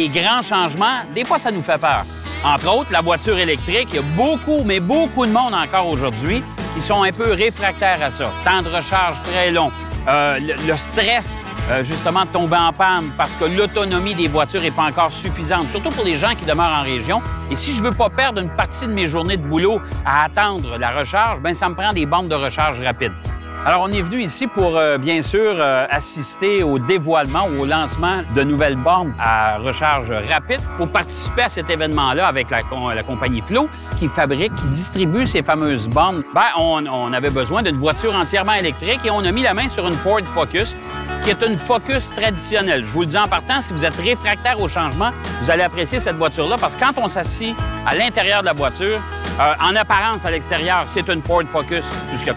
des grands changements, des fois, ça nous fait peur. Entre autres, la voiture électrique, il y a beaucoup, mais beaucoup de monde encore aujourd'hui qui sont un peu réfractaires à ça. Temps de recharge très long, le stress, justement, de tomber en panne parce que l'autonomie des voitures n'est pas encore suffisante, surtout pour les gens qui demeurent en région. Et si je veux pas perdre une partie de mes journées de boulot à attendre la recharge, bien, ça me prend des bornes de recharge rapides. Alors, on est venu ici pour, bien sûr, assister au dévoilement ou au lancement de nouvelles bornes à recharge rapide pour participer à cet événement-là avec la compagnie Flo qui fabrique, qui distribue ces fameuses bornes. Bien, on avait besoin d'une voiture entièrement électrique et on a mis la main sur une Ford Focus qui est une Focus traditionnelle. Je vous le dis en partant, si vous êtes réfractaire au changement, vous allez apprécier cette voiture-là parce que quand on s'assied à l'intérieur de la voiture, en apparence, à l'extérieur, c'est une Ford Focus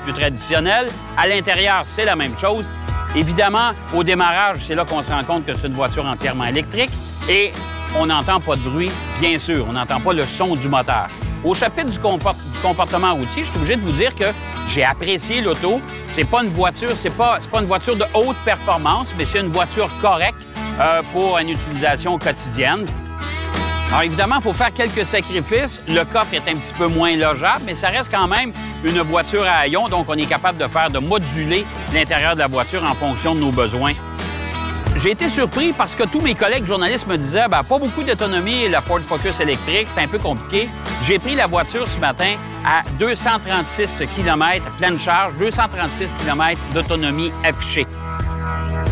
plus traditionnelle. À l'intérieur, c'est la même chose. Évidemment, au démarrage, c'est là qu'on se rend compte que c'est une voiture entièrement électrique et on n'entend pas de bruit, bien sûr. On n'entend pas le son du moteur. Au chapitre du comportement routier, je suis obligé de vous dire que j'ai apprécié l'auto. C'est pas une voiture, c'est pas une voiture de haute performance, mais c'est une voiture correcte pour une utilisation quotidienne. Alors, évidemment, il faut faire quelques sacrifices. Le coffre est un petit peu moins logeable, mais ça reste quand même une voiture à haillons, donc on est capable de moduler l'intérieur de la voiture en fonction de nos besoins. J'ai été surpris parce que tous mes collègues journalistes me disaient pas beaucoup d'autonomie, la Ford Focus électrique, c'est un peu compliqué. J'ai pris la voiture ce matin à 236 km pleine charge, 236 km d'autonomie affichée.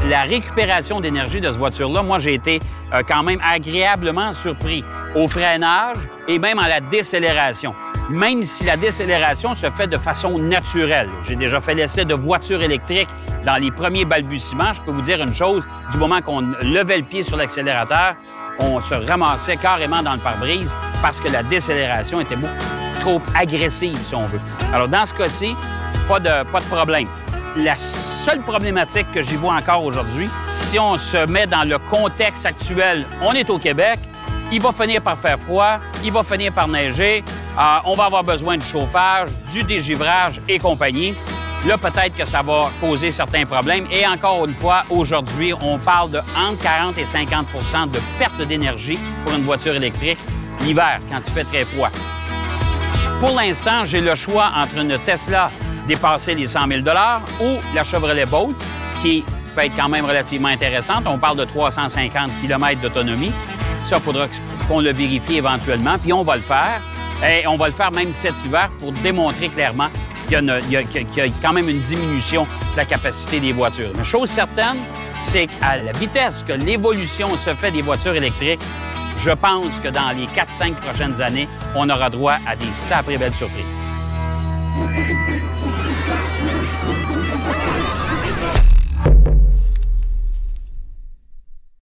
La récupération d'énergie de cette voiture-là, moi, j'ai été quand même agréablement surpris au freinage et même à la décélération. Même si la décélération se fait de façon naturelle. J'ai déjà fait l'essai de voitures électriques dans les premiers balbutiements. Je peux vous dire une chose, du moment qu'on levait le pied sur l'accélérateur, on se ramassait carrément dans le pare-brise parce que la décélération était beaucoup trop agressive, si on veut. Alors, dans ce cas-ci, pas de problème. La seule problématique que j'y vois encore aujourd'hui, si on se met dans le contexte actuel, on est au Québec, il va finir par faire froid, il va finir par neiger, on va avoir besoin de chauffage, du dégivrage et compagnie. Là, peut-être que ça va causer certains problèmes. Et encore une fois, aujourd'hui, on parle de entre 40 et 50 de perte d'énergie pour une voiture électrique l'hiver, quand il fait très froid. Pour l'instant, j'ai le choix entre une Tesla dépasser les 100 000 ou la Chevrolet Bolt, qui peut être quand même relativement intéressante. On parle de 350 km d'autonomie. Ça, il faudra qu'on le vérifie éventuellement, puis on va le faire. Et on va le faire même cet hiver pour démontrer clairement qu'il y a quand même une diminution de la capacité des voitures. Mais chose certaine, c'est qu'à la vitesse que l'évolution se fait des voitures électriques, je pense que dans les 4-5 prochaines années, on aura droit à des sacrées belles surprises.